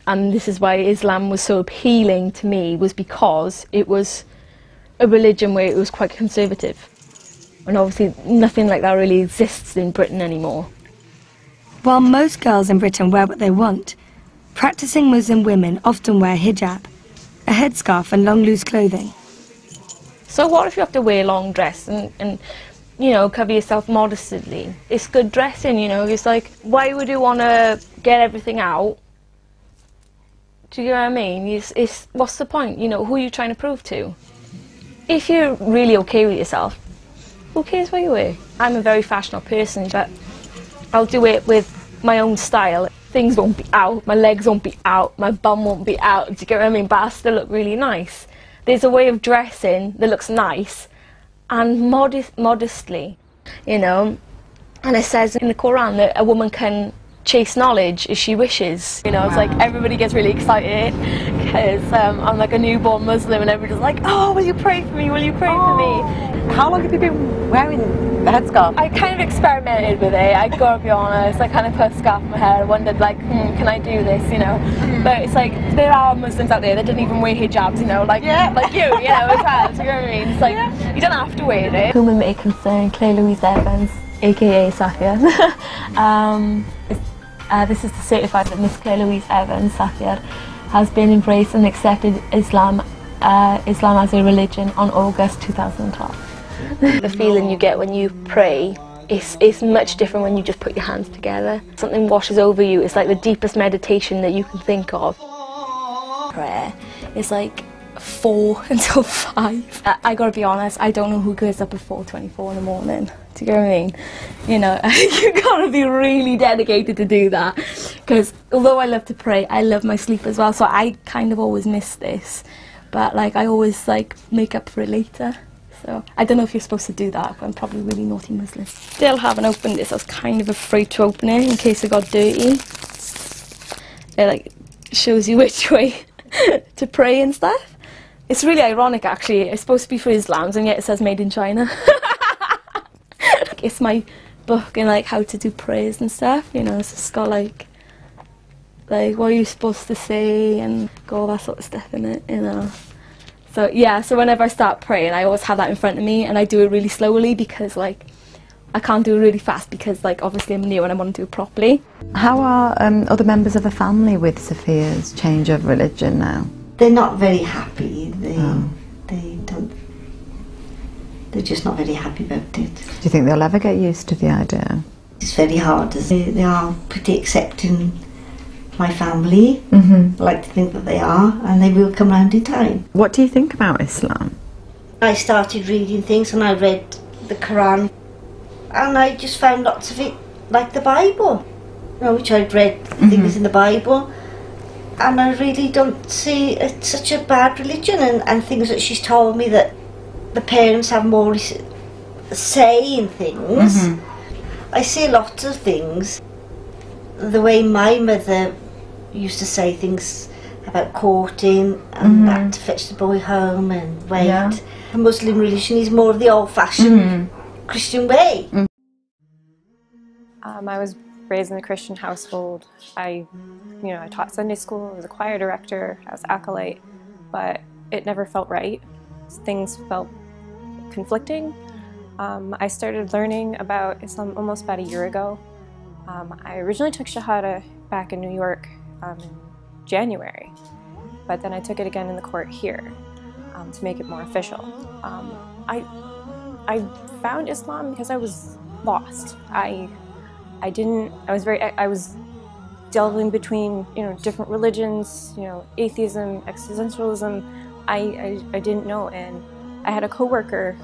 and this is why Islam was so appealing to me, was because it was a religion where it was quite conservative. And obviously nothing like that really exists in Britain anymore. While most girls in Britain wear what they want, practicing Muslim women often wear hijab, a headscarf and long loose clothing. So what if you have to wear a long dress and you know, cover yourself modestly? It's good dressing, you know. It's like, why would you want to get everything out? Do you know what I mean? It's what's the point? You know, who are you trying to prove to? If you're really okay with yourself, who cares what you wear? I'm a very fashionable person, but I'll do it with my own style. Things won't be out, my legs won't be out, my bum won't be out, do you get what I mean? But I'll still look really nice. There's a way of dressing that looks nice and modestly, you know. And it says in the Quran that a woman can chase knowledge if she wishes. You know, it's like everybody gets really excited because I'm like a newborn Muslim and everybody's like, oh, will you pray for me, will you pray for me? How long have you been wearing the headscarf? I kind of experimented with it, I gotta be honest. I kind of put a scarf in my hair and wondered like, can I do this, you know? But it's like, there are Muslims out there that don't even wear hijabs, you know, like you know, as well, do you know what I mean? It's like, you don't have to wear it. Whom it may concern, Claire Louise Evans, aka Safia. This is to certify that Miss Claire Louise Evans, Safia, has been embraced and accepted Islam as a religion on August 2012. The feeling you get when you pray is much different when you just put your hands together. Something washes over you. It's like the deepest meditation that you can think of. Prayer is like 4 until 5. I gotta be honest, I don't know who goes up at 4:24 in the morning. Do you get what I mean? You know, you gotta be really dedicated to do that. Because although I love to pray, I love my sleep as well. So I kind of always miss this. But like, I always like make up for it later. So I don't know if you're supposed to do that, but I'm probably a really naughty Muslim. Still haven't opened this. I was kind of afraid to open it in case it got dirty. It like shows you which way to pray and stuff. It's really ironic actually. It's supposed to be for Islams and yet it says made in China. It's my book and like how to do prayers and stuff, you know, so it's got like what are you supposed to say and all that sort of stuff in it, you know. So yeah, so whenever I start praying I always have that in front of me and I do it really slowly because like I can't do it really fast because like obviously I'm new and I want to do it properly. How are other members of the family with Sophia's change of religion now? They're not very happy. They don't. They're just not very happy about it. Do you think they'll ever get used to the idea? It's very hard. They are pretty accepting my family. I like to think that they are, and they will come round in time. What do you think about Islam? I started reading things and I read the Quran and I just found lots of it like the Bible, you know, which I'd read things in the Bible, and I really don't see it's such a bad religion, and things that she's told me that the parents have more say in things. I see lots of things. The way my mother used to say things about courting and that to fetch the boy home and wait. Yeah. The Muslim religion is more of the old-fashioned Christian way. I was raised in a Christian household. I taught Sunday school, I was a choir director, I was acolyte, but it never felt right. Things felt conflicting. I started learning about Islam almost about a year ago. I originally took Shahada back in New York in January, but then I took it again in the court here to make it more official. I found Islam because I was lost. I was delving between different religions, atheism, existentialism. I didn't know, and I had a coworker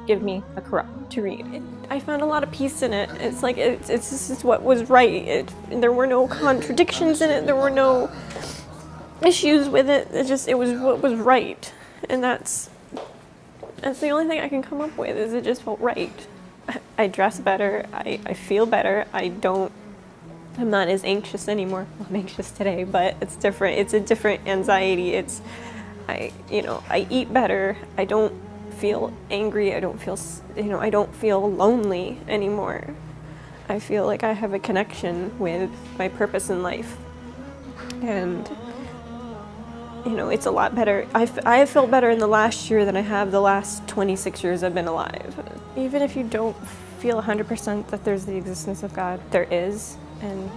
give me a Quran to read. I found a lot of peace in it. It's like it's just what was right. There were no contradictions in it. There were no issues with it. It was what was right, and that's the only thing I can come up with. Is it just felt right. I dress better. I feel better. I'm not as anxious anymore. Well, I'm anxious today, but it's different. It's a different anxiety. I eat better. I don't feel angry. I don't feel lonely anymore. I feel like I have a connection with my purpose in life. and you know, it's a lot better. I have felt better in the last year than I have the last 26 years I've been alive. Even if you don't feel 100% that there's the existence of God, there is, and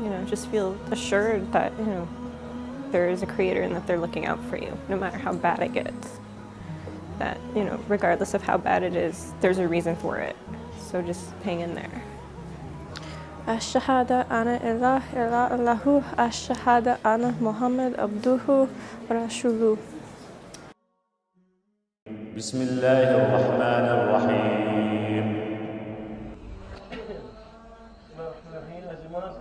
you know, just feel assured that, you know, there is a creator and that they're looking out for you, no matter how bad it gets. That, you know, regardless of how bad it is, there's a reason for it. So just hang in there. Ash-shahada ana ilah illa Allahu, ash-shahada ana Muhammad abduhu wa rasuluhu. Bismillahirrahmanirrahim. As irmãs,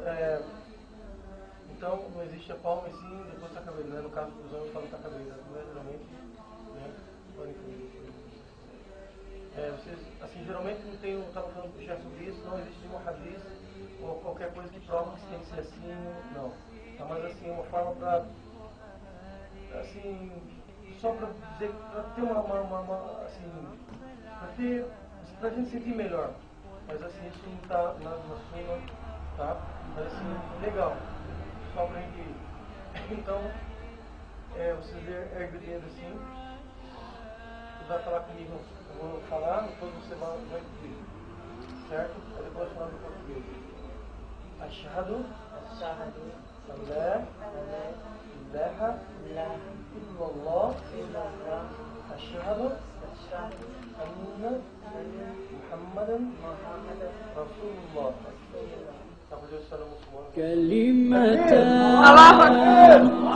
então não existe a palma e sim depois da cabeça, né? No caso dos homens falam da cabeça, né? Geralmente, né? Podem vocês, assim, geralmente não tem, eu estava falando já sobre isso, não existe nenhuma radiz ou qualquer coisa que prova que tem que ser assim, não. Tá, mas assim, é uma forma para, assim, só para dizer, para ter assim, para a gente sentir melhor. Mas assim, isso não está na suma, tá? Mas assim, legal. Só pra gente. Então, vocês erguem o dedo assim. Você vai falar comigo, eu vou falar, depois você vai pedir. Certo? Aí depois falar no português. Ashhadu an la ilaha illallah ashhadu anna Muhammadan Rasulullah. كلمتان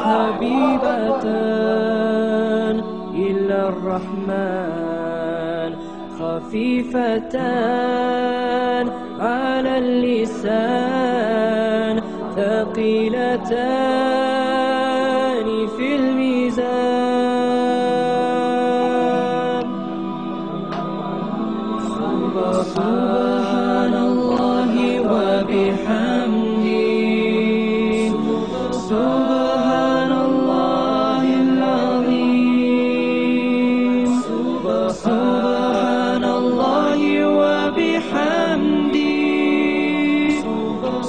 حبيبتان إلى الرحمن خفيفتان على اللسان ثقيلتان في الميزان سبحان الله وبحمده سبحان الله العظيم سبحان الله وبحمده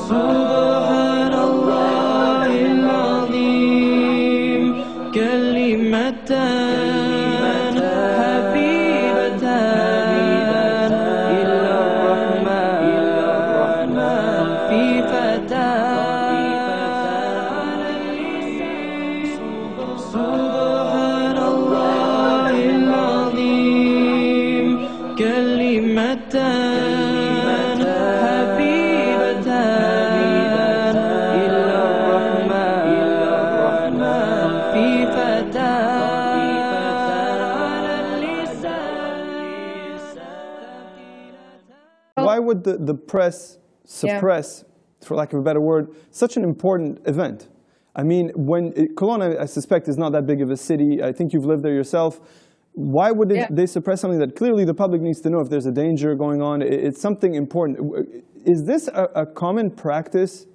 سبحان الله العظيم كلمتان حبيبتان إلى الرحمن خفيفتان سبحان الله العظيم كلمتان حبيبتان إلى الرحمن خفيفتان على اللسان. Why would the press suppress, for lack of a better word, such an important event? I mean, Cologne, I suspect, is not that big of a city. I think you've lived there yourself. Why would they suppress something that clearly the public needs to know if there's a danger going on? It's something important. Is this a common practice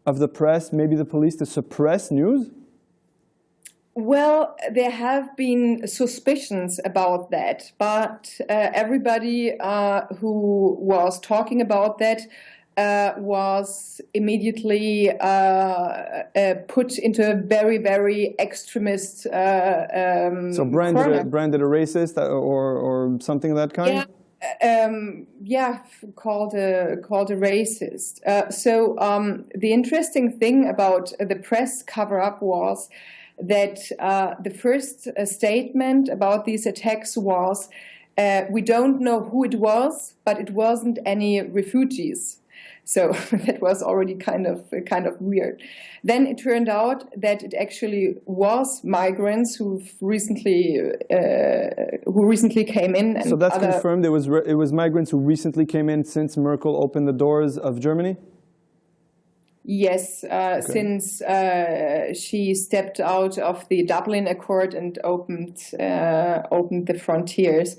of the press, maybe the police, to suppress news? Well, there have been suspicions about that, but everybody who was talking about that was immediately put into a very, very extremist So branded a racist or something of that kind? Called a racist. So the interesting thing about the press cover-up was that the first statement about these attacks was, we don't know who it was, but it wasn't any refugees. So that was already kind of weird. Then it turned out that it actually was migrants who recently came in. And so that's confirmed. It was migrants who recently came in since Merkel opened the doors of Germany. Yes, since she stepped out of the Dublin Accord and opened the frontiers.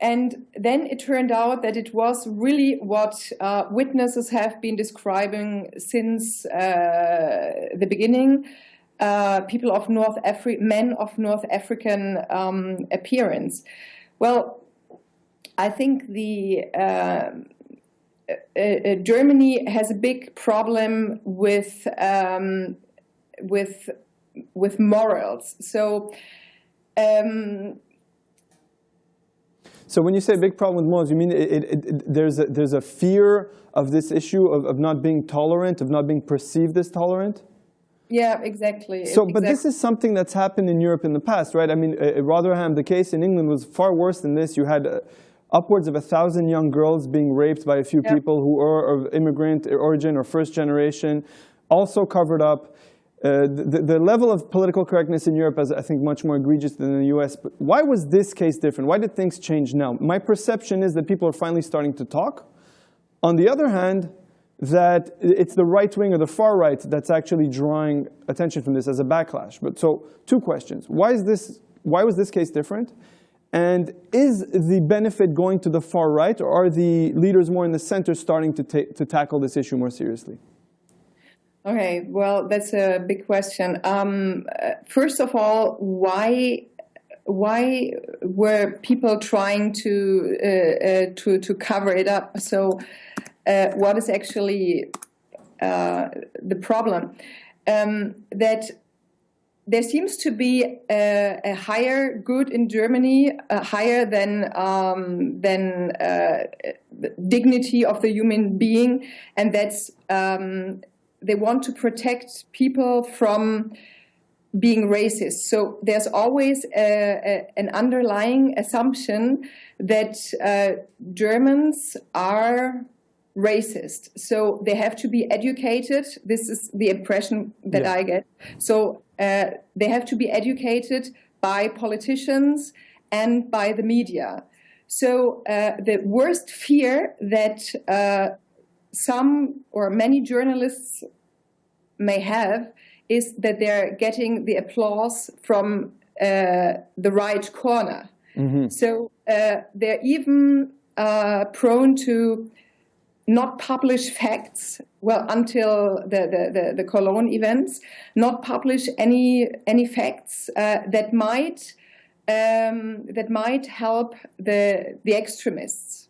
And then it turned out that it was really what witnesses have been describing since the beginning. People of men of North African appearance. Well, I think Germany has a big problem with morals. So. So when you say big problem with morals, you mean there's a fear of this issue of not being tolerant, of not being perceived as tolerant? Yeah, exactly. So, but this is something that's happened in Europe in the past, right? I mean, Rotherham, the case in England was far worse than this. You had upwards of 1,000 young girls being raped by a few people who are of immigrant origin or first generation, also covered up. The level of political correctness in Europe is, I think, much more egregious than in the US. But why was this case different? Why did things change now? My perception is that people are finally starting to talk. On the other hand, that it's the right wing or the far right that's actually drawing attention from this as a backlash. But so, two questions. Why was this case different? And is the benefit going to the far right, or are the leaders more in the center starting to tackle this issue more seriously? Okay, well, that's a big question. First of all, why were people trying to cover it up? So, what is actually the problem? That there seems to be a higher good in Germany, higher than dignity of the human being, and that's they want to protect people from being racist. So there's always an underlying assumption that Germans are racist. So they have to be educated. This is the impression that I get. So they have to be educated by politicians and by the media. So the worst fear that some or many journalists may have is that they're getting the applause from the right corner. Mm-hmm. So they're even prone to not publish facts, well, until the Cologne events, not publish any facts that might help the extremists.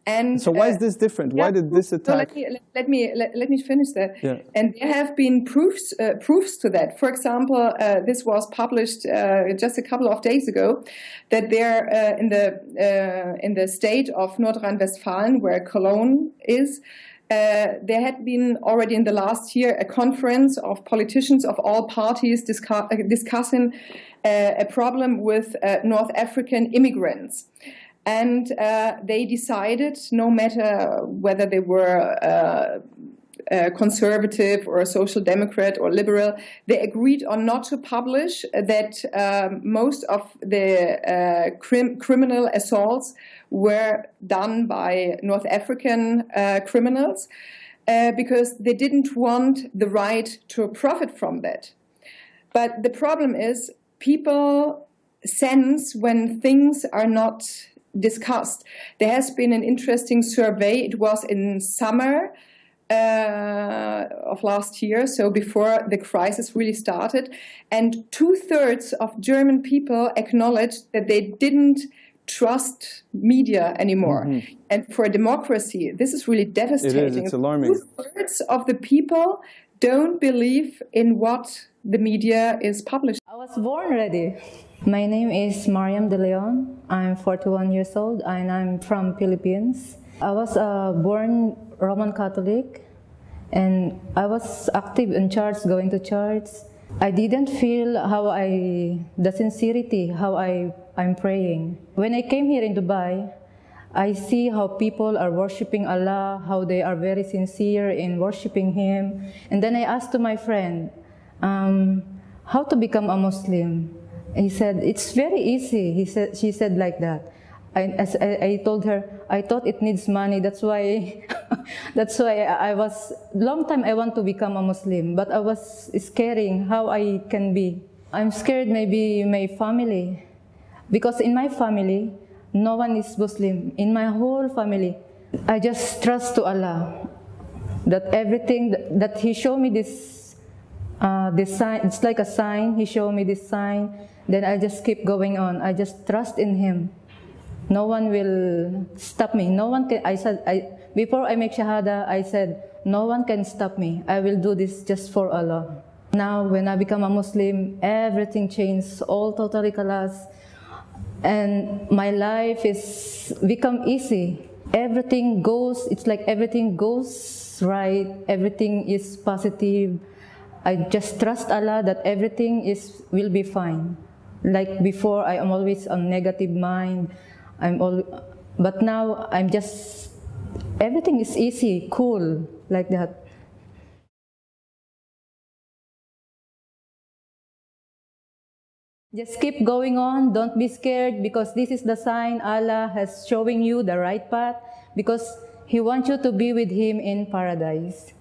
And so why is this different? Why did this attack? So let me finish that. Yeah. And there have been proofs to that. For example, this was published just a couple of days ago, that there in the state of North Rhine-Westphalia, where Cologne is, there had been already in the last year a conference of politicians of all parties discussing a problem with North African immigrants. And they decided, no matter whether they were conservative or a social democrat or liberal, they agreed on not to publish that most of the criminal assaults were done by North African criminals because they didn't want the right to profit from that. But the problem is people sense when things are not discussed. There has been an interesting survey. It was in summer of last year, so before the crisis really started, and 2/3 of German people acknowledged that they didn't trust media anymore. Mm-hmm. And for a democracy, this is really devastating. It is. It's alarming. 2/3 of the people don't believe in what the media is publishing. I was born ready. My name is Mariam De Leon. I'm 41 years old and I'm from Philippines. I was born Roman Catholic and I was active in church, going to church. I didn't feel the sincerity, how I'm praying. When I came here in Dubai, I see how people are worshiping Allah, how they are very sincere in worshiping Him. And then I asked to my friend, how to become a Muslim? He said, it's very easy. She said like that. I told her, I thought it needs money. That's why I was, long time I want to become a Muslim, but I was scaring how I can be. I'm scared maybe my family, because in my family, no one is Muslim. In my whole family, I just trust to Allah that everything that He showed me this sign, it's like a sign. He showed me this sign. Then I just keep going on. I just trust in Him. No one will stop me. No one can. before I make Shahada, I said, no one can stop me. I will do this just for Allah. Now, when I become a Muslim, everything changed, all totally collapsed. And my life is become easy. Everything goes, it's like everything goes right. Everything is positive. I just trust Allah that everything will be fine. Like before, I am always on negative mind. But now I'm just, everything is easy, cool, like that. Just keep going on, don't be scared, because this is the sign Allah has showing you the right path, because He wants you to be with Him in paradise.